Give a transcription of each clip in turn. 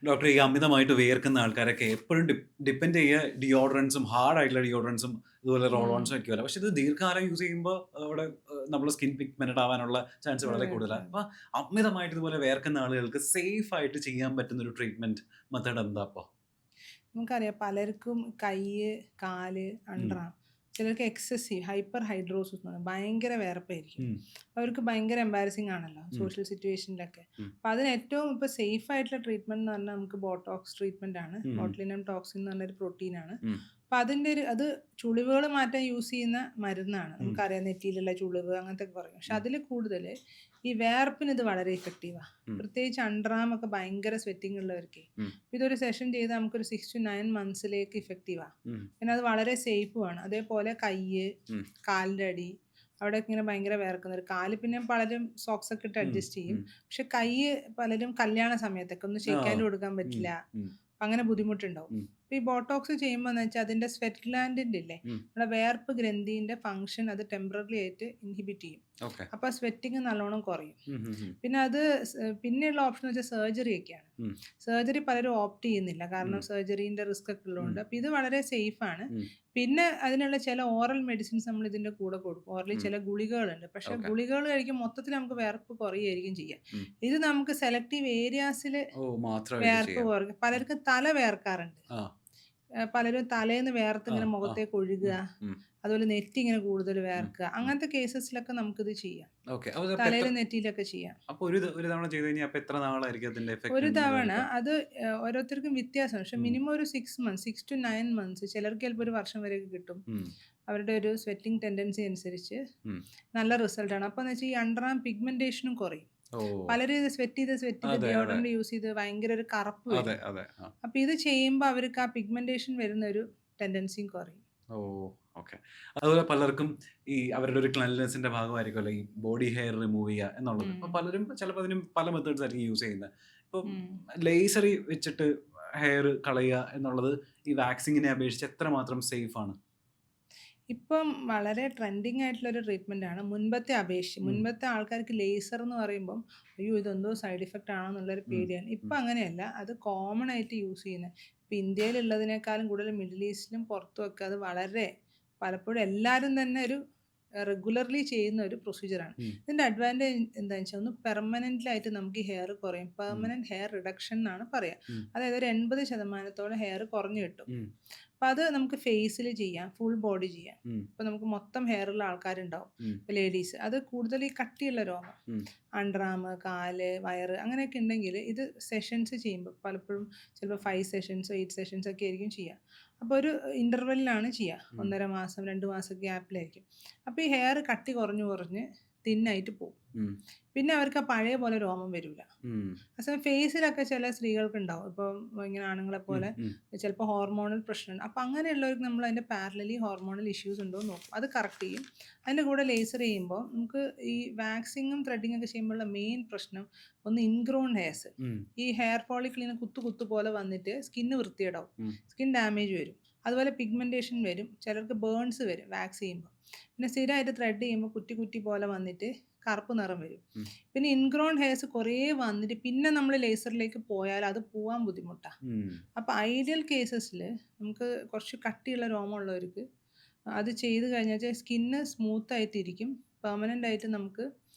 Doctor, ഈ അമിതമായിട്ട് വിയർക്കുന്ന ആൾക്കാരൊക്കെ എപ്പോഴും ഡിപ്പെൻഡ് ചെയ്യുക ഡിയോഡറൻസും ഹാർഡ് ആയിട്ടുള്ള ഡിയോഡറൻസും ഇതുപോലെ റോൾ ഉം. ഓൺസും ഒക്കെയല്ല. പക്ഷെ ഇത് ദീർഘകാലം യൂസ് ചെയ്യുമ്പോൾ അവിടെ നമ്മുടെ സ്കിൻ പിഗ്മെന്റഡ് ആവാനുള്ള ചാൻസ് വളരെ കൂടുതലാണ്. ഉം. അപ്പൊ അമിതമായിട്ട് ഇതുപോലെ വിയർക്കുന്ന ആളുകൾക്ക് സേഫ് ആയിട്ട് ചെയ്യാൻ പറ്റുന്ന ഒരു ട്രീറ്റ്മെന്റ് മെത്തേഡ് എന്താ അപ്പൊ? നമുക്കറിയാം പലർക്കും കയ്യ്, കാല്, ഉം, അണ്ടറ ചിലർക്ക് എക്സസീവ് ഹൈപ്പർ ഹൈഡ്രോസിസ് എന്ന് പറയും. ഭയങ്കര വിയർപ്പായിരിക്കും. ഉം, അവർക്ക് ഭയങ്കര എംബാരസിങ് ആണല്ലോ ഉം, സോഷ്യൽ സിറ്റുവേഷനിലൊക്കെ. ഉം, അപ്പോൾ അതിന് ഏറ്റവും ഇപ്പോൾ സേഫ് ആയിട്ടുള്ള ട്രീറ്റ്മെന്റ് എന്ന് പറഞ്ഞാൽ നമുക്ക് ബോട്ടോക്സ് ട്രീറ്റ്മെന്റ് ആണ്. ഉം, ബോട്ട്ലിനം ടോക്സിൻ എന്ന് പറഞ്ഞൊരു പ്രോട്ടീനാണ്. ഉം, അപ്പോൾ അതിൻ്റെ അത് ചുളിവുകൾ മാറ്റാൻ യൂസ് ചെയ്യുന്ന മരുന്നാണ്. ഉം, നമുക്കറിയാം നെറ്റിയിലുള്ള ചുളിവ് അങ്ങനത്തെ ഒക്കെ കുറയും. പക്ഷെ ഉം, അതിൽ കൂടുതൽ ഈ വേർപ്പിന് ഇത് വളരെ ഇഫക്റ്റീവാണ്. ഉം, പ്രത്യേകിച്ച് അണ്ടർആമൊക്കെ ഭയങ്കര സ്വെറ്റിംഗ് ഉള്ളവർക്ക് ഉം, ഇതൊരു സെഷൻ ചെയ്താൽ നമുക്കൊരു 6 to 9 monthsലേക്ക് ഇഫക്റ്റീവാണ്. ഉം, പിന്നെ അത് വളരെ സേഫുമാണ്. അതേപോലെ കയ്യ്, ഉം, കാലിൻ്റെ അടി അവിടെയൊക്കെ ഇങ്ങനെ ഭയങ്കര വിയർക്കുന്നവർ. കാല് പിന്നെ പലരും സോക്സ് ഒക്കെ ഇട്ട് ഉം, അഡ്ജസ്റ്റ് ചെയ്യും. ഉം. പക്ഷെ കയ്യ് പലരും കല്യാണ സമയത്തൊക്കെ ഒന്ന് ആ, ഷെയ്ക്ക് ഹാൻഡ് കൊടുക്കാൻ ഉം, പറ്റില്ല. ഉം, അങ്ങനെ ബുദ്ധിമുട്ടുണ്ടാവും. ഉം, അപ്പോൾ ഈ ബോട്ടോക്സ് ചെയ്യുമ്പോൾ എന്ന് വെച്ചാൽ അതിൻ്റെ സ്വെറ്റ് ഗ്ലാൻഡിൻ്റെ ഇല്ലേ, ഉം. നമ്മുടെ വേർപ്പ് ഗ്രന്ഥിൻ്റെ ഫംഗ്ഷൻ അത് ടെമ്പററി ആയിട്ട് ഇൻഹിബിറ്റ് ചെയ്യും. ഓക്കെ. അപ്പോൾ സ്വെറ്റിങ് നല്ലോണം കുറയും. ഉം, ഉം, ഉം, പിന്നെ അത് പിന്നെയുള്ള ഓപ്ഷൻ എന്ന് വെച്ചാൽ സർജറി ഒക്കെയാണ്. ഉം, സർജറി പലരും ഓപ്റ്റ് ചെയ്യുന്നില്ല. കാരണം ഉം, സർജറീൻ്റെ റിസ്ക് ഒക്കെ ഉം, ഉള്ളതുകൊണ്ട്. അപ്പോൾ ഇത് വളരെ സേഫാണ്. ഉം, പിന്നെ അതിനുള്ള ചില ഓറൽ മെഡിസിൻസ് നമ്മൾ ഇതിൻ്റെ കൂടെ കൊടുക്കും. ഓറലി ഉം. ചില ഗുളികകളുണ്ട്. പക്ഷേ ഓക്കെ. ഗുളികകൾ കഴിക്കുമ്പോൾ മൊത്തത്തിൽ നമുക്ക് വിയർപ്പ് കുറയുകയായിരിക്കും ചെയ്യുക. ഉം. ഇത് നമുക്ക് സെലക്റ്റീവ് ഏരിയാസിൽ ഓ, മാത്രമായിട്ട് വിയർപ്പ് ചെയ്യാം. കുറയ്ക്കും. പലർക്ക് തല വിയർക്കാറുണ്ട്. ആ, പലരും തലേന്ന് വിയർത്ത് ആ, ഇങ്ങനെ ആ. മുഖത്തേക്ക് ഒഴുകുക. ഉം, ഉം, അതുപോലെ നെറ്റി ഇങ്ങനെ കൂടുതൽ ഉം, വിയർക്കുക. ഉം. അങ്ങനത്തെ കേസസിലൊക്കെ നമുക്കിത് ചെയ്യാം. ഓക്കെ. അപ്പൊ ഇതിപ്പോ എത്ര തലയിലും നെറ്റിയിലൊക്കെ ചെയ്യാം. അപ്പൊ ഒരു തവണ ചെയ്ത് കഴിഞ്ഞാ അപ്പൊ എത്ര നാളായിരിക്കും അതിന്റെ എഫക്ട് ഒരു തവണ നിലനിൽക്കുക? അത് ഓരോരുത്തർക്കും വ്യത്യാസമാണ്. പക്ഷെ ഉം, മിനിമം ഒരു 6 to 9 months ചിലർക്ക് ചിലപ്പോൾ ഒരു വർഷം വരെയൊക്കെ കിട്ടും. ഉം, അവരുടെ ഒരു സ്വെറ്റിംഗ് ടെൻഡൻസി അനുസരിച്ച് ഉം. നല്ല റിസൾട്ടാണ്. അപ്പോൾ എന്ന് വെച്ചാൽ ഈ അണ്ടർ ആം പിഗ്മെന്റേഷനും കുറയും. ഓ! പലരും ഇത് സ്വെറ്റ് ചെയ്ത് അതെ, അതെ. ഡിയോഡറന്റ് യൂസ് ചെയ്ത് ഭയങ്കര ഒരു കറുപ്പ് അതെ, വരും. അതെ. ആ. അപ്പോൾ ഇത് ചെയ്യുമ്പോൾ അവർക്ക് ആ പിഗ്മെന്റേഷൻ വരുന്ന ഒരു ടെൻഡൻസിയും കുറയും. ഓ! ഓക്കെ. അതുപോലെ പലർക്കും ഈ അവരുടെ ഒരു ക്ലെanlinessന്റെ ഭാഗമായിരിക്കുമല്ലോ ഈ ബോഡി ഹെയർ റിമൂവ് ചെയ്യുക എന്നുള്ളത്. ഉം. അപ്പൊ പലരും ചിലപ്പോൾ അതിനും പല മെത്തേഡ്സ് ആയിരിക്കും യൂസ് ചെയ്യുന്നത്. ഇപ്പം ഉം. ലേസറി വെച്ചിട്ട് ഹെയർ കളയുക എന്നുള്ളത് ഈ വാക്സിങ്ങിനെ അപേക്ഷിച്ച് എത്രമാത്രം സേഫ് ആണ്? ഇപ്പം വളരെ ട്രെൻഡിങ് ആയിട്ടുള്ളൊരു ട്രീറ്റ്മെൻറ്റാണ് മുൻപത്തെ അപേക്ഷിച്ച്. ഉം, മുൻപത്തെ ആൾക്കാർക്ക് ലേസർ എന്ന് പറയുമ്പം അയ്യോ ഇതെന്തോ സൈഡ് ഇഫക്റ്റ് ആണോ എന്നുള്ളൊരു ഉം, പേടിയാണ്. ഉം, ഇപ്പം അങ്ങനെയല്ല. അത് കോമൺ ആയിട്ട് യൂസ് ചെയ്യുന്നത്. ഇപ്പം ഇന്ത്യയിലുള്ളതിനേക്കാളും കൂടുതൽ മിഡിൽ ഈസ്റ്റിലും പുറത്തുമൊക്കെ അത് വളരെ പലപ്പോഴും എല്ലാവരും തന്നെ ഒരു റെഗുലർലി ചെയ്യുന്ന ഒരു പ്രൊസീജിയറാണ്. ഉം, ഇതിൻ്റെ അഡ്വാൻറ്റേജ് എന്താണെന്ന് വെച്ചാൽ ഒന്ന് പെർമനൻ്റ്ലി ആയിട്ട് നമുക്ക് ഈ ഹെയർ കുറയും. ഉം, പെർമനൻറ്റ് ഹെയർ റിഡക്ഷൻ എന്നാണ് പറയുക. ഉം, അതായത് ഒരു 80% ഹെയർ കുറഞ്ഞു കിട്ടും. ഉം, അപ്പം അത് നമുക്ക് ഫേസിൽ ചെയ്യാം, ഫുൾ ബോഡി ചെയ്യാം. ഉം, ഇപ്പം നമുക്ക് മൊത്തം ഹെയറുള്ള ആൾക്കാരുണ്ടാവും. ഉം, ഇപ്പോൾ ലേഡീസ് അത് കൂടുതൽ ഈ കട്ടിയുള്ള രോമം, ഉം, അണ്ടർആം, കാല്, വയറ് അങ്ങനെയൊക്കെ ഉണ്ടെങ്കിൽ ഇത് സെഷൻസ് ചെയ്യുമ്പോൾ പലപ്പോഴും ചിലപ്പോൾ 5 സെഷൻസോ 8 സെഷൻസോ ഒക്കെ ആയിരിക്കും ചെയ്യുക. അപ്പോൾ ഒരു ഇൻ്റർവെല്ലിലാണ് ചെയ്യുക. ഉം, 1.5 മാസം 2 മാസം ഗ്യാപ്പിലായിരിക്കും. അപ്പോൾ ഈ ഹെയർ കട്ടി കുറഞ്ഞ് കുറഞ്ഞ് തിന്നായിട്ട് പോകും. ഉം, പിന്നെ അവർക്ക് ആ പഴയ പോലെ രോമം വരില്ല. ഉം, അതേസമയം ഫേസിലൊക്കെ ചില സ്ത്രീകൾക്കുണ്ടാവും. ഇപ്പം ഇങ്ങനെ ആണുങ്ങളെ ഉം, പോലെ ഉം, ചിലപ്പോൾ ഹോർമോണൽ പ്രശ്നമുണ്ട്. അപ്പോൾ അങ്ങനെയുള്ളവർക്ക് നമ്മൾ അതിൻ്റെ പാരലലി ഹോർമോണൽ ഇഷ്യൂസ് ഉണ്ടോ എന്ന് നോക്കും. അത് കറക്റ്റ് ചെയ്യും. അതിൻ്റെ കൂടെ ലേസർ ചെയ്യുമ്പോൾ നമുക്ക് ഈ വാക്സിങ്ങും ത്രെഡിങ്ങും ഒക്കെ ചെയ്യുമ്പോഴുള്ള മെയിൻ പ്രശ്നം ഒന്ന് ഇൻഗ്രോൺ ഹെയർസ്. ഉം, ഈ ഹെയർ ഫോളിക്കിളിന് കുത്തു കുത്തു പോലെ വന്നിട്ട് സ്കിന്ന് വൃത്തികേടാവും. ഉം, സ്കിൻ ഡാമേജ് വരും. അതുപോലെ പിഗ്മെൻറ്റേഷൻ വരും. ചിലർക്ക് ബേൺസ് വരും വാക്സ് ചെയ്യുമ്പോൾ. പിന്നെ സ്ഥിരമായിട്ട് ത്രെഡ് ചെയ്യുമ്പോൾ കുറ്റി കുറ്റി പോലെ വന്നിട്ട് കറുപ്പ് നിറം വരും. ഉം, പിന്നെ ഇൻഗ്രോൺ ഹെയർസ് കുറേ വന്നിട്ട് പിന്നെ നമ്മൾ ലേസറിലേക്ക് പോയാൽ അത് പോവാൻ ബുദ്ധിമുട്ടാണ്. ഉം. അപ്പോൾ ഐഡിയൽ കേസസിൽ നമുക്ക് കുറച്ച് കട്ടിയുള്ള രോമമുള്ളവർക്ക് അത് ചെയ്ത് കഴിഞ്ഞാൽ സ്കിന്ന് സ്മൂത്ത് ആയിട്ടിരിക്കും. പെർമനൻ്റ് ആയിട്ട് നമുക്ക്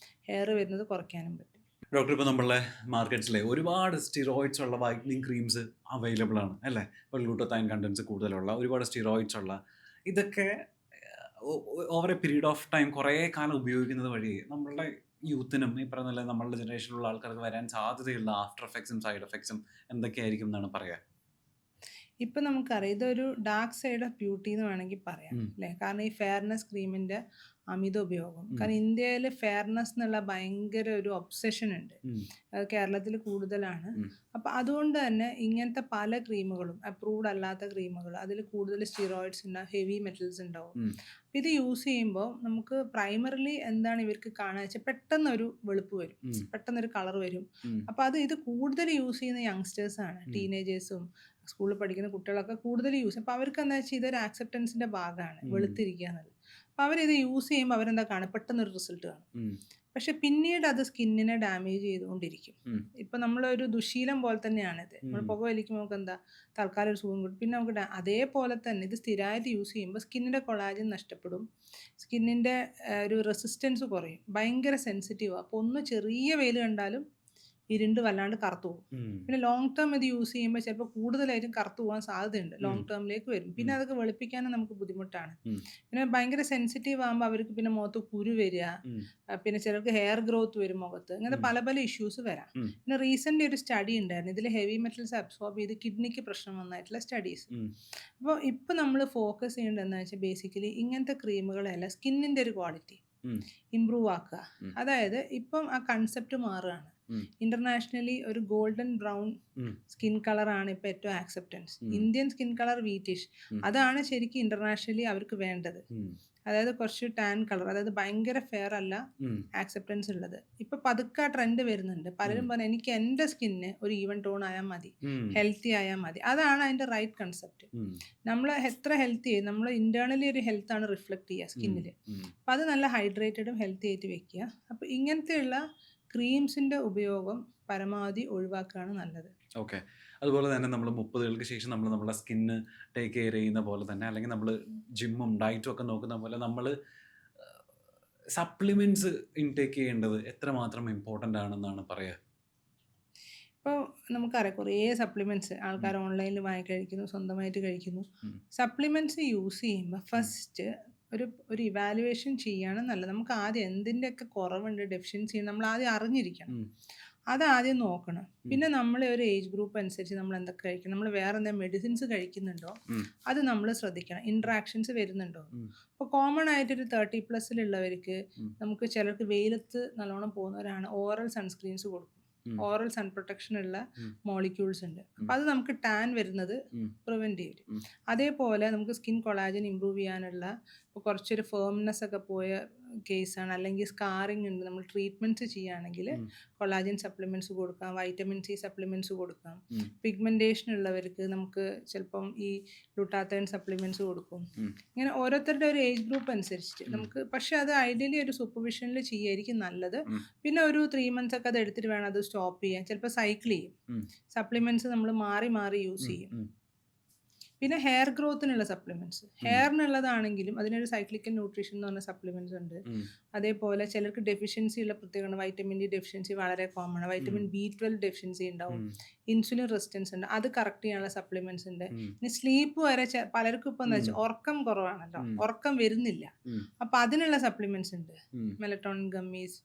ഹെയർ വരുന്നത് കുറയ്ക്കാനും പറ്റും. ഡോക്ടർ, ഇപ്പോൾ നമ്മളുടെ മാർക്കറ്റ്സിലെ ഒരുപാട് സ്റ്റിറോയിഡ്സ് ഉള്ള വൈറ്റനിങ് ക്രീംസ് അവൈലബിൾ ആണ് അല്ലേ? ഇപ്പോൾ ഗ്ലൂട്ടത്തൈൻ കണ്ടൻസ് കൂടുതലുള്ള ഒരുപാട് സ്റ്റിറോയിഡ്സ് ഉള്ള ഇതൊക്കെ over A period of time കുറേ കാലം ഉപയോഗിക്കുന്നത് വഴി നമ്മളുടെ യൂത്തിനും ഈ പറഞ്ഞ നമ്മളുടെ ജനറേഷനിലുള്ള ആൾക്കാർക്ക് വരാൻ സാധ്യതയുള്ള ആഫ്റ്റർ എഫക്ട്സും സൈഡ് എഫക്ട്സും എന്തൊക്കെയായിരിക്കും എന്നാണ് പറയുക? ഇപ്പം നമുക്കറിയാം ഇതൊരു ഡാർക്ക് സൈഡ് ഓഫ് ബ്യൂട്ടി എന്ന് വേണമെങ്കിൽ പറയാം ഉം, അല്ലേ. കാരണം ഈ ഫെയർനെസ് ക്രീമിൻ്റെ അമിത ഉപയോഗം. ഉം, കാരണം ഇന്ത്യയിൽ ഫെയർനെസ് എന്നുള്ള ഭയങ്കര ഒരു ഒബ്സഷൻ ഉണ്ട്. ഉം, കേരളത്തിൽ കൂടുതലാണ്. ഉം, അപ്പോൾ അതുകൊണ്ട് തന്നെ ഇങ്ങനത്തെ പല ക്രീമുകളും അപ്രൂവ്ഡ് അല്ലാത്ത ക്രീമുകൾ അതിൽ കൂടുതൽ സ്റ്റിറോയിഡ്സ് ഉണ്ടാവും, ഹെവി മെറ്റൽസ് ഉണ്ടാവും. ഉം, അപ്പോൾ ഇത് യൂസ് ചെയ്യുമ്പോൾ നമുക്ക് പ്രൈമറിലി എന്താണ് ഇവർക്ക് കാണുക വെച്ചാൽ പെട്ടെന്നൊരു വെളുപ്പ് വരും, ഉം, പെട്ടെന്നൊരു കളർ വരും. ഉം, അപ്പോൾ ഇത് കൂടുതൽ യൂസ് ചെയ്യുന്ന യങ്സ്റ്റേഴ്സാണ്, ഉം, ടീനേജേഴ്സും സ്കൂളിൽ പഠിക്കുന്ന കുട്ടികളൊക്കെ കൂടുതൽ യൂസ്. അപ്പോൾ അവർക്ക് എന്താ വെച്ചാൽ ഇതൊരു ആക്സെപ്റ്റൻസിൻ്റെ ഭാഗമാണ് ഉം, വെളുത്തിരിക്കുക എന്നുള്ളത്. അപ്പോൾ അവരിത് യൂസ് ചെയ്യുമ്പോൾ അവരെന്താ കാണുക, പെട്ടെന്നൊരു റിസൾട്ട് കാണും. പക്ഷെ പിന്നീട് അത് സ്കിന്നിനെ ഡാമേജ് ചെയ്തുകൊണ്ടിരിക്കും. ഇപ്പം നമ്മളൊരു ദുശീലം പോലെ തന്നെയാണിത്. നമ്മൾ പുക വലിക്കുമ്പോൾ നമുക്ക് എന്താ തൽക്കാലം ഒരു സുഖം കിട്ടും, പിന്നെ നമുക്ക് അതേപോലെ തന്നെ ഇത് സ്ഥിരമായിട്ട് യൂസ് ചെയ്യുമ്പോൾ സ്കിന്നിൻ്റെ കൊളാജൻ നഷ്ടപ്പെടും, സ്കിന്നിൻ്റെ ഒരു റെസിസ്റ്റൻസ് കുറയും, ഭയങ്കര സെൻസിറ്റീവാണ്. അപ്പോൾ ഒന്ന് ചെറിയ വെയിൽ കണ്ടാലും ഇരുണ്ട് വല്ലാണ്ട് കറുത്തു പോകും. പിന്നെ ലോങ് ടേം ഇത് യൂസ് ചെയ്യുമ്പോൾ ചിലപ്പോൾ കൂടുതലായിട്ടും കറുത്തു പോകാൻ സാധ്യതയുണ്ട്, ലോങ് ടേമിലേക്ക് വരും. പിന്നെ അതൊക്കെ വെളുപ്പിക്കാനും നമുക്ക് ബുദ്ധിമുട്ടാണ്. പിന്നെ ഭയങ്കര സെൻസിറ്റീവ് ആകുമ്പോൾ അവർക്ക് പിന്നെ മുഖത്ത് കുരു വരിക, പിന്നെ ചിലർക്ക് ഹെയർ ഗ്രോത്ത് വരും മുഖത്ത്, ഇങ്ങനത്തെ പല പല ഇഷ്യൂസ് വരാം. പിന്നെ റീസെൻ്റ്ലി ഒരു സ്റ്റഡി ഉണ്ടായിരുന്നു, ഇതിൽ ഹെവി മെറ്റൽസ് അബ്സോർബ് ചെയ്ത് കിഡ്നിക്ക് പ്രശ്നം വന്നായിട്ടുള്ള സ്റ്റഡീസ്. അപ്പോൾ ഇപ്പോൾ നമ്മൾ ഫോക്കസ് ചെയ്യേണ്ടത് എന്താ വെച്ചാൽ ബേസിക്കലി ഇങ്ങനത്തെ ക്രീമുകളല്ല, സ്കിന്നിൻ്റെ ഒരു ക്വാളിറ്റി ഇമ്പ്രൂവ് ആക്കുക. അതായത് ഇപ്പം ആ കൺസെപ്റ്റ് മാറുകയാണ്. ഇന്റർനാഷണലി ഒരു ഗോൾഡൻ ബ്രൗൺ സ്കിൻ കളറാണ് ഇപ്പോൾ ഏറ്റവും acceptance. Indian skin colour wheatish, അതാണ് ശരിക്കും ഇന്റർനാഷണലി അവർക്ക് വേണ്ടത്. അതായത് കുറച്ച് ടാൻ കളർ, അതായത് ഭയങ്കര ഫെയർ അല്ല ആക്സെപ്റ്റൻസ് ഉള്ളത്. ഇപ്പൊ പതുക്കെ ട്രെൻഡ് വരുന്നുണ്ട്. പലരും പറഞ്ഞു എനിക്ക് എൻ്റെ സ്കിന്ന് ഒരു ഈവൻ ടോൺ ആയാൽ മതി, ഹെൽത്തി ആയാൽ മതി. അതാണ് അതിന്റെ റൈറ്റ് കൺസെപ്റ്റ്. നമ്മൾ എത്ര ഹെൽത്തി, നമ്മൾ ഇന്റേണലി ഒരു ഹെൽത്ത് ആണ് റിഫ്ലക്ട് ചെയ്യുക സ്കിന്നിൽ. അപ്പം അത് നല്ല ഹൈഡ്രേറ്റഡും ഹെൽത്തി ആയിട്ട് വെക്കുക. അപ്പം ഇങ്ങനത്തെയുള്ള ക്രീംസിന്റെ ഉപയോഗം പരമാവധി ഒഴിവാക്കുകയാണ് നല്ലത്. ഓക്കെ. അതുപോലെ തന്നെ നമ്മൾ 30കൾക്ക് ശേഷം നമ്മൾ നമ്മുടെ സ്കിന്ന് ടേക്ക് കെയർ ചെയ്യുന്ന പോലെ തന്നെ, അല്ലെങ്കിൽ നമ്മൾ ജിമ്മും ഡയറ്റും ഒക്കെ നോക്കുന്ന പോലെ നമ്മൾ സപ്ലിമെന്റ്സ് ഇൻടേക്ക് ചെയ്യേണ്ടത് എത്രമാത്രം ഇമ്പോർട്ടൻ്റ് ആണെന്നാണ് പറയുക? ഇപ്പോൾ നമുക്കറിയാം കുറേ സപ്ലിമെൻറ്റ്സ് ആൾക്കാർ ഓൺലൈനിൽ വാങ്ങി കഴിക്കുന്നു, സ്വന്തമായിട്ട് കഴിക്കുന്നു. സപ്ലിമെൻറ്റ്സ് യൂസ് ചെയ്യുമ്പോൾ ഫസ്റ്റ് ഒരു ഇവാലുവേഷൻ ചെയ്യാണ് നല്ലത്. നമുക്ക് ആദ്യം എന്തിൻ്റെയൊക്കെ കുറവുണ്ട്, ഡെഫിഷ്യൻസി നമ്മൾ ആദ്യം അറിഞ്ഞിരിക്കണം, അതാദ്യം നോക്കണം. പിന്നെ നമ്മൾ ഒരു ഏജ് ഗ്രൂപ്പ് അനുസരിച്ച് നമ്മൾ എന്തൊക്കെ കഴിക്കണം, നമ്മൾ വേറെ എന്തെങ്കിലും മെഡിസിൻസ് കഴിക്കുന്നുണ്ടോ അത് നമ്മൾ ശ്രദ്ധിക്കണം, ഇൻട്രാക്ഷൻസ് വരുന്നുണ്ടോ. ഇപ്പോൾ കോമൺ ആയിട്ടൊരു 30+ഉള്ളവർക്ക് നമുക്ക് ചിലർക്ക് വെയിലത്ത് നല്ലോണം പോകുന്നവരാണ് ഓറൽ സൺസ്ക്രീൻസ് കൊടുക്കും. ഓറൽ സൺ പ്രൊട്ടക്ഷൻ ഉള്ള മോളിക്യൂൾസ് ഉണ്ട്. അപ്പം അത് നമുക്ക് ടാൻ വരുന്നത് പ്രിവെൻറ്റ് ചെയ്യും. അതേപോലെ നമുക്ക് സ്കിൻ കൊളാജൻ ഇമ്പ്രൂവ് ചെയ്യാനുള്ള ഇപ്പോൾ കുറച്ചൊരു ഫേംനെസ് ഒക്കെ പോയ കേസാണ്, അല്ലെങ്കിൽ സ്കാറിങ് ഉണ്ട്, നമ്മൾ ട്രീറ്റ്മെൻറ്റ്സ് ചെയ്യുകയാണെങ്കിൽ കൊളാജൻ സപ്ലിമെൻറ്റ്സ് കൊടുക്കാം, വൈറ്റമിൻ സി സപ്ലിമെൻറ്റ്സ് കൊടുക്കാം. പിഗ്മെൻറ്റേഷൻ ഉള്ളവർക്ക് നമുക്ക് ചിലപ്പം ഈ ഗ്ലൂട്ടാത്തൈൻ സപ്ലിമെൻറ്റ്സ് കൊടുക്കും. ഇങ്ങനെ ഓരോരുത്തരുടെ ഒരു ഏജ് ഗ്രൂപ്പ് അനുസരിച്ചിട്ട് നമുക്ക്, പക്ഷെ അത് ഐഡിയലി ഒരു സൂപ്പർവിഷനിൽ ചെയ്യുമായിരിക്കും നല്ലത്. പിന്നെ ഒരു 3 months ഒക്കെ അത് എടുത്തിട്ട് വേണം അത് സ്റ്റോപ്പ് ചെയ്യാൻ. ചിലപ്പോൾ സൈക്കിൾ ചെയ്യും, സപ്ലിമെൻറ്റ്സ് നമ്മൾ മാറി മാറി യൂസ് ചെയ്യും. പിന്നെ ഹെയർ ഗ്രോത്തിനുള്ള സപ്ലിമെൻറ്റ്സ്, ഹെയറിനുള്ളതാണെങ്കിലും അതിനൊരു സൈക്ലിക്കൽ ന്യൂട്രീഷൻ എന്ന് പറഞ്ഞ സപ്ലിമെൻറ്റ്സ് ഉണ്ട്. അതേപോലെ ചിലർക്ക് ഡെഫിഷ്യൻസി ഉള്ള പ്രത്യേകമാണ്, വൈറ്റമിൻ ഡി ഡെഫിഷ്യൻസി വളരെ കോമൺ ആണ്, വൈറ്റമിൻ B12 ഡെഫിഷ്യൻസി ഉണ്ടാവും, ഇൻസുലിൻ റെസിസ്റ്റൻസ് ഉണ്ട്, അത് കറക്റ്റ് ചെയ്യാനുള്ള സപ്ലിമെൻറ്റ്സ് ഉണ്ട്. ഇനി സ്ലീപ്പ് വരെ പലർക്കും ഇപ്പം എന്താ വെച്ചാൽ ഉറക്കം കുറവാണല്ലോ, ഉറക്കം വരുന്നില്ല, അപ്പം അതിനുള്ള സപ്ലിമെൻറ്റ്സ് ഉണ്ട്, മെലറ്റോണിൻ ഗമ്മീസ്,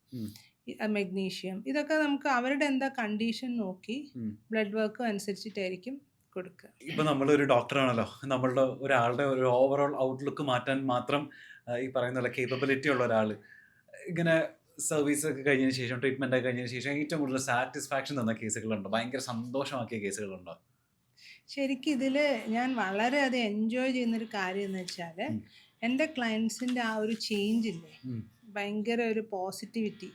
മെഗ്നീഷ്യം. ഇതൊക്കെ നമുക്ക് അവരുടെ എന്താ കണ്ടീഷൻ നോക്കി ബ്ലഡ് വർക്ക് അനുസരിച്ചിട്ടായിരിക്കും കൊടുക്കുക. ഇപ്പൊ നമ്മളൊരു ഡോക്ടറാണല്ലോ, നമ്മളുടെ ഒരാളുടെ ഒരു ഓവറോൾ ഔട്ട്ലുക്ക് മാറ്റാൻ മാത്രം ഈ പറയുന്ന കേപ്പബിലിറ്റി ഉള്ള ഒരാൾ ഇങ്ങനെ സർവീസ് ഒക്കെ കഴിഞ്ഞതിന് ശേഷം, ട്രീറ്റ്മെന്റ് ഒക്കെ കഴിഞ്ഞതിന് ശേഷം ഏറ്റവും കൂടുതൽ സാറ്റിസ്ഫാക്ഷൻ തന്ന കേസുകളുണ്ടോ, ഭയങ്കര സന്തോഷമാക്കിയ കേസുകളുണ്ടോ? ശരിക്കും ഇതിൽ ഞാൻ വളരെയധികം എൻജോയ് ചെയ്യുന്നൊരു കാര്യം എന്ന് വെച്ചാൽ എൻ്റെ ക്ലയൻസിൻ്റെ ആ ഒരു ചേഞ്ച് ഇല്ലേ, ഭയങ്കര ഒരു പോസിറ്റിവിറ്റി,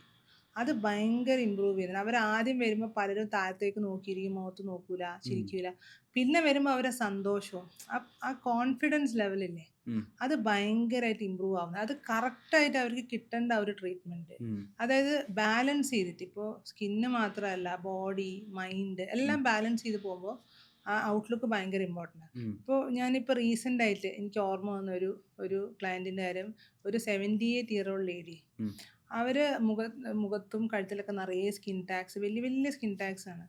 അത് ഭയങ്കര ഇമ്പ്രൂവ് ചെയ്യുന്നത്. അവരാദ്യം വരുമ്പോൾ പലരും താഴത്തേക്ക് നോക്കിയിരിക്കും, മുഖത്ത് നോക്കൂല, ചിരിക്കൂല. പിന്നെ വരുമ്പോൾ അവരെ സന്തോഷവും ആ കോൺഫിഡൻസ് ലെവലില്ലേ, അത് ഭയങ്കരമായിട്ട് ഇമ്പ്രൂവ് ആവുന്നത്. അത് കറക്റ്റായിട്ട് അവർക്ക് കിട്ടേണ്ട ഒരു ട്രീറ്റ്മെൻറ്റ്, അതായത് ബാലൻസ് ചെയ്തിട്ട്, ഇപ്പോൾ സ്കിന്ന് മാത്രമല്ല ബോഡി മൈൻഡ് എല്ലാം ബാലൻസ് ചെയ്ത് പോകുമ്പോൾ ആ ഔട്ട്ലുക്ക് ഭയങ്കര ഇമ്പോർട്ടൻ്റ് ആണ്. ഇപ്പോൾ ഞാനിപ്പോൾ റീസെൻ്റ് ആയിട്ട് എനിക്ക് ഓർമ്മ വന്ന ഒരു ക്ലയൻറ്റിൻ്റെ കാര്യം, ഒരു 78-year-old ലേഡി. അവർ മുഖത്തും കഴുത്തിലൊക്കെ നിറയെ സ്കിൻ ടാക്സ്, വലിയ വലിയ സ്കിൻ ടാക്സ് ആണ്.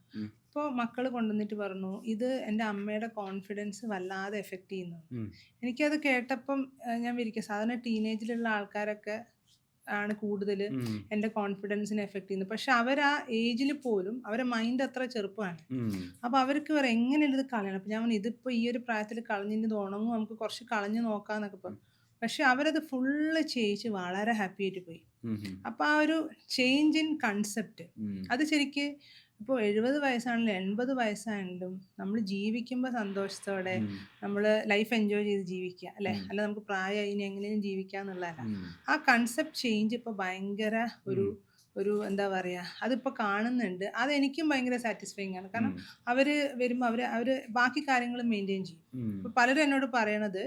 അപ്പോൾ മക്കൾ കൊണ്ടുവന്നിട്ട് പറഞ്ഞു ഇത് എൻ്റെ അമ്മയുടെ കോൺഫിഡൻസ് വല്ലാതെ എഫക്റ്റ് ചെയ്യുന്നു. എനിക്കത് കേട്ടപ്പം ഞാൻ വിചാരിക്കുക, സാധാരണ ടീനേജിലുള്ള ആൾക്കാരൊക്കെ ആണ് കൂടുതൽ എൻ്റെ കോൺഫിഡൻസിനെ എഫക്റ്റ് ചെയ്യുന്നത്. പക്ഷെ അവർ ആ ഏജിൽ പോലും അവരുടെ മൈൻഡ് അത്ര ചെറുപ്പമാണ്. അപ്പോൾ അവർക്ക് എങ്ങനെയാണ് ഇത് കളയണം. അപ്പോൾ ഞാൻ ഇതിപ്പോൾ ഈ ഒരു പ്രായത്തിൽ കളഞ്ഞിട്ട് ഉണങ്ങും, നമുക്ക് കുറച്ച് കളഞ്ഞ് നോക്കാമെന്നൊക്കെ പറഞ്ഞു. പക്ഷെ അവരത് ഫുള്ള് ചെയ്യിച്ച് വളരെ ഹാപ്പി ആയിട്ട് പോയി. അപ്പോൾ ആ ഒരു ചേഞ്ച് ഇൻ കൺസെപ്റ്റ്, അത് ശരിക്ക് ഇപ്പോൾ 70 വയസ്സാണെങ്കിലും 80 വയസ്സാണെങ്കിലും നമ്മൾ ജീവിക്കുമ്പോൾ സന്തോഷത്തോടെ നമ്മൾ ലൈഫ് എൻജോയ് ചെയ്ത് ജീവിക്കുക അല്ലേ, അല്ല നമുക്ക് പ്രായമായി ഇനി എങ്ങനെയും ജീവിക്കുക എന്നുള്ളതല്ല. ആ കൺസെപ്റ്റ് ചേഞ്ച് ഇപ്പോൾ ഭയങ്കര ഒരു എന്താ പറയുക, അതിപ്പോൾ കാണുന്നുണ്ട്. അതെനിക്കും ഭയങ്കര സാറ്റിസ്ഫൈങ് ആണ്. കാരണം അവർ വരുമ്പോൾ അവർ ബാക്കി കാര്യങ്ങൾ മെയിൻറ്റെയിൻ ചെയ്യും. ഇപ്പോൾ പലരും എന്നോട് പറയണത്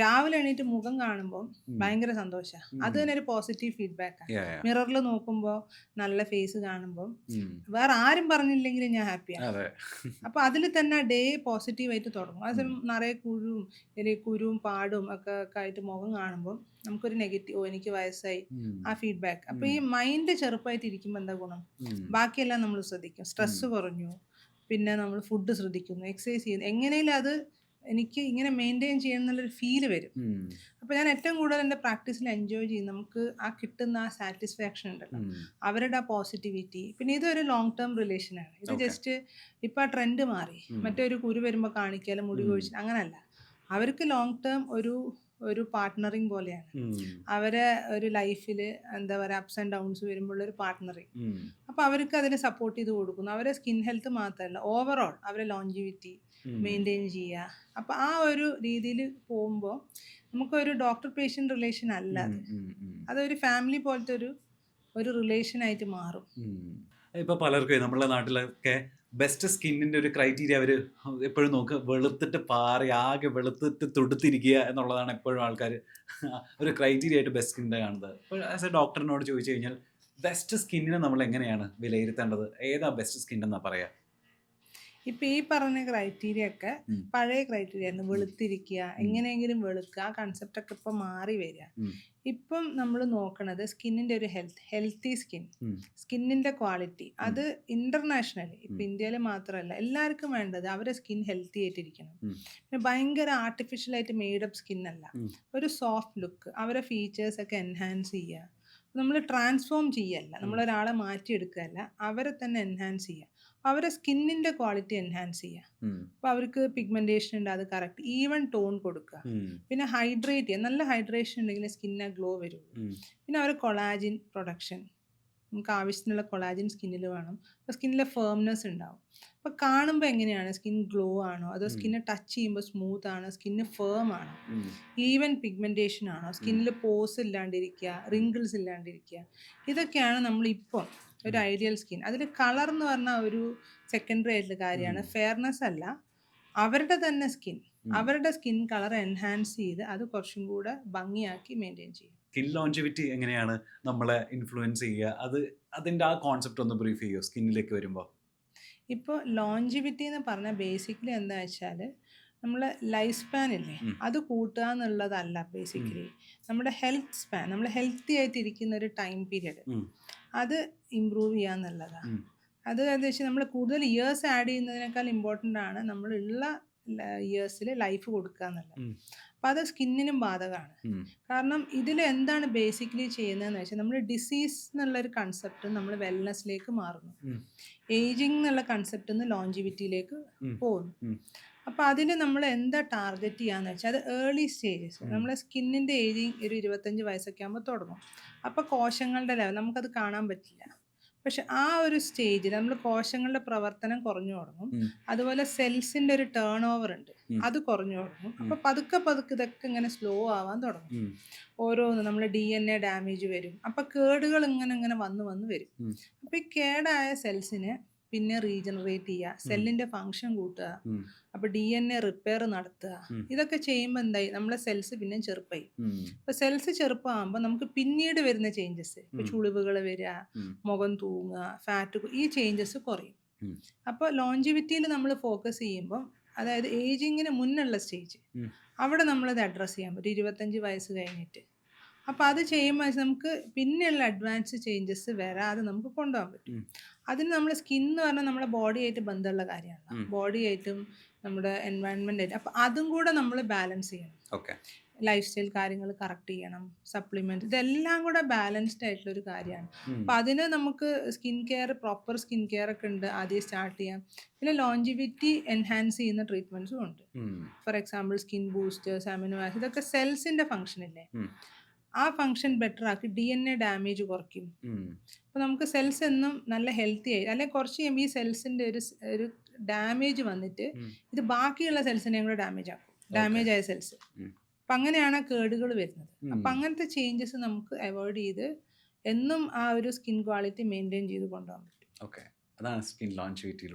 രാവിലെ എണീറ്റ് മുഖം കാണുമ്പോൾ ഉം. ഭയങ്കര സന്തോഷമാണ്. അത് ഉം. തന്നെ ഒരു പോസിറ്റീവ് ഫീഡ്ബാക്കാണ്. Yeah, yeah. മിററിൽ നോക്കുമ്പോൾ നല്ല ഫേസ് കാണുമ്പോൾ ഉം. വേറെ ആരും പറഞ്ഞില്ലെങ്കിലും ഞാൻ ഹാപ്പിയാണ്. അതെ. അപ്പോൾ അതിൽ തന്നെ ഡേ പോസിറ്റീവായിട്ട് തുടങ്ങും. ഉം. അതേസമയം നിറയെ കുരുവും പാടും ഒക്കെ ആയിട്ട് മുഖം കാണുമ്പോൾ നമുക്കൊരു നെഗറ്റീവ്, ഓ എനിക്ക് വയസ്സായി, ഉം. ആ ഫീഡ്ബാക്ക്. അപ്പോൾ ഉം. ഈ മൈൻഡ് ചെറുപ്പമായിട്ട് ഇരിക്കുമ്പോൾ എന്താ ഗുണം? ഉം. ബാക്കിയെല്ലാം നമ്മൾ ശ്രദ്ധിക്കും. സ്ട്രെസ്സ് കുറഞ്ഞു, പിന്നെ നമ്മൾ ഫുഡ് ശ്രദ്ധിക്കുന്നു, എക്സസൈസ് ചെയ്യുന്നു, എങ്ങനെയും അത് എനിക്ക് ഇങ്ങനെ മെയിൻറ്റെയിൻ ചെയ്യണം എന്നുള്ളൊരു ഫീല് വരും. ഉം. അപ്പോൾ ഞാൻ ഏറ്റവും കൂടുതൽ എൻ്റെ പ്രാക്ടീസിൽ എൻജോയ് ചെയ്യും നമുക്ക് ആ കിട്ടുന്ന ആ സാറ്റിസ്ഫാക്ഷൻ ഉണ്ടല്ലോ, ഉം. അവരുടെ ആ പോസിറ്റിവിറ്റി. പിന്നെ ഇതൊരു ലോങ് ടേം റിലേഷനാണ്. ഇത് Okay. ജസ്റ്റ് ഇപ്പോൾ ആ ട്രെൻഡ് മാറി, ഉം. മറ്റേ ഒരു കുരു വരുമ്പോൾ കാണിക്കാലും മുടി ഉം. കൊഴിച്ചിൽ അങ്ങനല്ല. അവർക്ക് ലോങ് ടേം ഒരു പാർട്ട്ണറിങ് പോലെയാണ്. ഉം. അവരെ ഒരു ലൈഫിൽ എന്താ പറയുക, അപ്സ് ആൻഡ് ഡൗൺസ് വരുമ്പോൾ ഒരു പാർട്ട്ണറിങ്. ഉം. അപ്പോൾ അവർക്ക് അതിനെ സപ്പോർട്ട് ചെയ്ത് കൊടുക്കുന്നു. അവരെ സ്കിൻ ഹെൽത്ത് മാത്രമല്ല, ഓവറോൾ അവരെ ലോഞ്ചിവിറ്റി ഉം. മെയിൻറ്റെയിൻ ചെയ്യുക. അപ്പോൾ ആ ഒരു രീതിയിൽ പോകുമ്പോൾ നമുക്കൊരു ഡോക്ടർ പേഷ്യൻ്റ് റിലേഷൻ അല്ല ഉം. അത്. ഉം. ഉം. അതൊരു ഫാമിലി പോലത്തെ ഒരു റിലേഷനായിട്ട് മാറും. ഇപ്പോൾ പലർക്കും നമ്മുടെ നാട്ടിലൊക്കെ ബെസ്റ്റ് സ്കിന്നിൻ്റെ ഒരു ക്രൈറ്റീരിയ അവർ എപ്പോഴും നോക്കുക, വെളുത്തിട്ട് പാറി ആകെ വെളുത്തിട്ട് തുടുത്തിരിക്കുക എന്നുള്ളതാണ് എപ്പോഴും ആൾക്കാർ ഒരു ക്രൈറ്റീരിയ ആയിട്ട് ബെസ്റ്റ് സ്കിന്നിൻ്റെ കാണുന്നത്. അപ്പോൾ ആസ് എ ഡോക്ടറിനോട് ചോദിച്ചു കഴിഞ്ഞാൽ ബെസ്റ്റ് സ്കിന്നിനെ നമ്മൾ എങ്ങനെയാണ് വിലയിരുത്തേണ്ടത്? ഏതാ ബെസ്റ്റ് സ്കിൻ എന്നാ പറയാ? ഇപ്പം ഈ പറഞ്ഞ ക്രൈറ്റീരിയ ഒക്കെ ഉം. പഴയ ക്രൈറ്റീരിയ ആയിരുന്നു. വെളുത്തിരിക്കുക, എങ്ങനെയെങ്കിലും വെളുക്കുക, ആ കൺസെപ്റ്റൊക്കെ ഇപ്പം മാറി വരിക. ഉം. ഇപ്പം നമ്മൾ നോക്കണത് സ്കിന്നിൻ്റെ ഒരു ഹെൽത്തി സ്കിൻ, ഉം. സ്കിന്നിൻ്റെ ക്വാളിറ്റി. അത് ഇൻ്റർനാഷണലി, ഇപ്പം ഇന്ത്യയിൽ മാത്രമല്ല, എല്ലാവർക്കും വേണ്ടത് അവരുടെ സ്കിൻ ഹെൽത്തി ആയിട്ടിരിക്കണം. ഉം. പിന്നെ ഭയങ്കര ആർട്ടിഫിഷ്യലായിട്ട് മെയ്ഡപ്പ് സ്കിന്നല്ല, ഉം. ഒരു സോഫ്റ്റ് ലുക്ക്, അവരുടെ ഫീച്ചേഴ്സൊക്കെ എൻഹാൻസ് ചെയ്യുക. നമ്മൾ ട്രാൻസ്ഫോം ചെയ്യല്ല, നമ്മളൊരാളെ മാറ്റിയെടുക്കുകയല്ല, അവരെ തന്നെ എൻഹാൻസ് ചെയ്യുക. അവരുടെ സ്കിന്നിൻ്റെ ക്വാളിറ്റി എൻഹാൻസ് ചെയ്യുക. ഉം. അപ്പോൾ അവർക്ക് പിഗ്മെൻറ്റേഷൻ ഉണ്ട്, അത് കറക്റ്റ് ഈവൻ ടോൺ കൊടുക്കുക. ഉം. പിന്നെ ഹൈഡ്രേറ്റ് ചെയ്യുക, നല്ല ഹൈഡ്രേഷൻ ഉണ്ടെങ്കിൽ സ്കിന്നിന് ഗ്ലോ വരുള്ളൂ. ഉം. പിന്നെ അവർ കൊളാജിൻ പ്രൊഡക്ഷൻ, നമുക്ക് ആവശ്യത്തിനുള്ള കൊളാജിൻ സ്കിന്നിൽ വേണം. അപ്പോൾ സ്കിന്നിലെ ഫേംനെസ് ഉണ്ടാവും. അപ്പോൾ കാണുമ്പോൾ എങ്ങനെയാണ്, സ്കിൻ ഗ്ലോ ആണോ, അതോ സ്കിന്നെ ടച്ച് ചെയ്യുമ്പോൾ സ്മൂത്ത് ആണോ, സ്കിന്ന് ഫേം ആണോ, ഉം. ഈവൻ പിഗ്മെൻറ്റേഷൻ ആണോ, സ്കിന്നിൽ പോസ് ഇല്ലാണ്ടിരിക്കുക, റിങ്കിൾസ് ഇല്ലാണ്ടിരിക്കുക, ഇതൊക്കെയാണ് നമ്മളിപ്പം ഒരു ഐഡിയൽ സ്കിൻ. അതിൽ കളർ എന്ന് പറഞ്ഞാൽ ഒരു സെക്കൻഡറി ആയിട്ടുള്ള കാര്യമാണ്, ഫെയർനെസ് അല്ല. അവരുടെ തന്നെ സ്കിൻ, അവരുടെ സ്കിൻ കളർ എൻഹാൻസ് ചെയ്ത് അത് കുറച്ചും കൂടെ ഭംഗിയാക്കി മെയിൻറ്റെയിൻ ചെയ്യും. സ്കിൻ ലോഞ്ചിവിറ്റി എങ്ങനെയാണ് നമ്മളെ ഇൻഫ്ലുവൻസ് ചെയ്യുക? അതിൻ്റെ ആ കോൺസെപ്റ്റ് ഒന്ന് ബ്രീഫ് ചെയ്യുമോ സ്കിന്നിലേക്ക് വരുമ്പോൾ? ഇപ്പോൾ ലോഞ്ചിവിറ്റി എന്ന് പറഞ്ഞാൽ ബേസിക്കലി എന്താ വെച്ചാൽ നമ്മളെ ലൈഫ് സ്പാൻ ഇല്ലേ, അത് കൂട്ടുക എന്നുള്ളതല്ല. ബേസിക്കലി നമ്മുടെ ഹെൽത്ത് സ്പാൻ, നമ്മൾ ഹെൽത്തി ആയിട്ടിരിക്കുന്ന ഒരു ടൈം പീരിയഡ്, അത് ഇമ്പ്രൂവ് ചെയ്യുക എന്നുള്ളതാണ്. അത് എന്താ വെച്ചാൽ നമ്മൾ കൂടുതൽ ഇയേഴ്സ് ആഡ് ചെയ്യുന്നതിനേക്കാൾ ഇമ്പോർട്ടൻ്റ് ആണ് നമ്മളുള്ള ഇയേഴ്സിൽ ലൈഫ് കൊടുക്കുക എന്നുള്ളത്. അപ്പം അത് സ്കിന്നിനും ബാധകമാണ്. കാരണം ഇതിൽ എന്താണ് ബേസിക്കലി ചെയ്യുന്നതെന്ന് വെച്ചാൽ നമ്മൾ ഡിസീസ് എന്നുള്ളൊരു കൺസെപ്റ്റ് നമ്മൾ വെൽനെസ്സിലേക്ക് മാറുന്നു, ഏജിങ് എന്നുള്ള കൺസെപ്റ്റ് നിന്ന് ലോഞ്ചിവിറ്റിയിലേക്ക് പോകുന്നു. അപ്പോൾ അതിൽ നമ്മൾ എന്താ ടാർഗറ്റ് ചെയ്യാന്ന് വെച്ചാൽ അത് ഏർലി സ്റ്റേജസ്, നമ്മളെ സ്കിന്നിൻ്റെ ഏജിങ് ഒരു 25 വയസ്സൊക്കെ ആകുമ്പോൾ തുടങ്ങും. അപ്പോൾ കോശങ്ങളുടെ ലെവൽ നമുക്കത് കാണാൻ പറ്റില്ല. പക്ഷെ ആ ഒരു സ്റ്റേജിൽ നമ്മൾ കോശങ്ങളുടെ പ്രവർത്തനം കുറഞ്ഞു തുടങ്ങും. അതുപോലെ സെൽസിൻ്റെ ഒരു ടേൺ ഓവർ ഉണ്ട്, അത് കുറഞ്ഞു തുടങ്ങും. അപ്പോൾ പതുക്കെ ഇതൊക്കെ ഇങ്ങനെ സ്ലോ ആവാൻ തുടങ്ങും. ഓരോന്ന് നമ്മൾ DNA ഡാമേജ് വരും. അപ്പോൾ കേടുകൾ ഇങ്ങനെ വന്ന് വരും. അപ്പോൾ ഈ കേടായ സെൽസിനെ പിന്നെ റീജനറേറ്റ് ചെയ്യുക, സെല്ലിൻ്റെ ഫങ്ഷൻ കൂട്ടുക, അപ്പോൾ DNA റിപ്പയർ നടത്തുക. ഇതൊക്കെ ചെയ്യുമ്പോൾ എന്തായി, നമ്മളെ സെൽസ് പിന്നെ ചെറുപ്പായി. അപ്പോൾ സെൽസ് ചെറുപ്പമാകുമ്പോൾ നമുക്ക് പിന്നീട് വരുന്ന ചേഞ്ചസ്, ഇപ്പോൾ ചുളിവുകൾ വരിക, മുഖം തൂങ്ങുക, ഫാറ്റ്, ഈ ചേഞ്ചസ് കുറയും. അപ്പോൾ ലോഞ്ചിവിറ്റിയിൽ നമ്മൾ ഫോക്കസ് ചെയ്യുമ്പോൾ, അതായത് ഏജിങ്ങിന് മുന്നുള്ള സ്റ്റേജ്, അവിടെ നമ്മളത് അഡ്രസ്സ് ചെയ്യാൻ പറ്റും 25 വയസ്സ് കഴിഞ്ഞിട്ട്. അപ്പോൾ അത് ചെയ്യുമ്പോൾ നമുക്ക് പിന്നെയുള്ള അഡ്വാൻസ് ചേഞ്ചസ് വരാതെ നമുക്ക് കൊണ്ടുപോകാൻ പറ്റും. അതിന് നമ്മൾ സ്കിൻ എന്ന് പറഞ്ഞാൽ നമ്മുടെ ബോഡിയായിട്ട് ബന്ധമുള്ള കാര്യമാണ്, ബോഡിയായിട്ടും നമ്മുടെ എൻവയൺമെൻ്റ് ആയിട്ട്. അപ്പോൾ അതും കൂടെ നമ്മൾ ബാലൻസ് ചെയ്യണം. ലൈഫ് സ്റ്റൈൽ കാര്യങ്ങൾ കറക്റ്റ് ചെയ്യണം, സപ്ലിമെൻറ്റ്, ഇതെല്ലാം കൂടെ ബാലൻസ്ഡ് ആയിട്ടുള്ളൊരു കാര്യമാണ്. അപ്പോൾ അതിന് നമുക്ക് skin care, proper skin care ഒക്കെ ഉണ്ട്, ആദ്യം സ്റ്റാർട്ട് ചെയ്യാം. പിന്നെ ലോഞ്ചിവിറ്റി എൻഹാൻസ് ചെയ്യുന്ന ട്രീറ്റ്മെൻറ്റ്സും ഉണ്ട്. For example skin boosters, amino acid, ഇതൊക്കെ സെൽസിൻ്റെ ഫങ്ഷൻ ഇല്ലേ, ആ ഫങ്ഷൻ ബെറ്റർ ആക്കി DNA ഡാമേജ് കുറയ്ക്കും. അപ്പോൾ നമുക്ക് സെൽസ് എന്നും നല്ല ഹെൽത്തി ആയി, അല്ലെങ്കിൽ കുറച്ച് കഴിയുമ്പോൾ ഈ സെൽസിൻ്റെ ഒരു ഡാമേജ് വന്നിട്ട് ഇത് ബാക്കിയുള്ള സെൽസിനെയും കൂടെ ഡാമേജ് ആയ സെൽസ്. അപ്പം അങ്ങനെയാണ് കേടുകൾ വരുന്നത്. അപ്പം അങ്ങനത്തെ ചേഞ്ചസ് നമുക്ക് അവോയ്ഡ് ചെയ്ത് എന്നും ആ ഒരു സ്കിൻ ക്വാളിറ്റി മെയിൻറ്റെയിൻ ചെയ്ത് കൊണ്ടുപോകാൻ പറ്റും. അതാണ് സ്കിൻ ലോഞ്ചിവിറ്റി.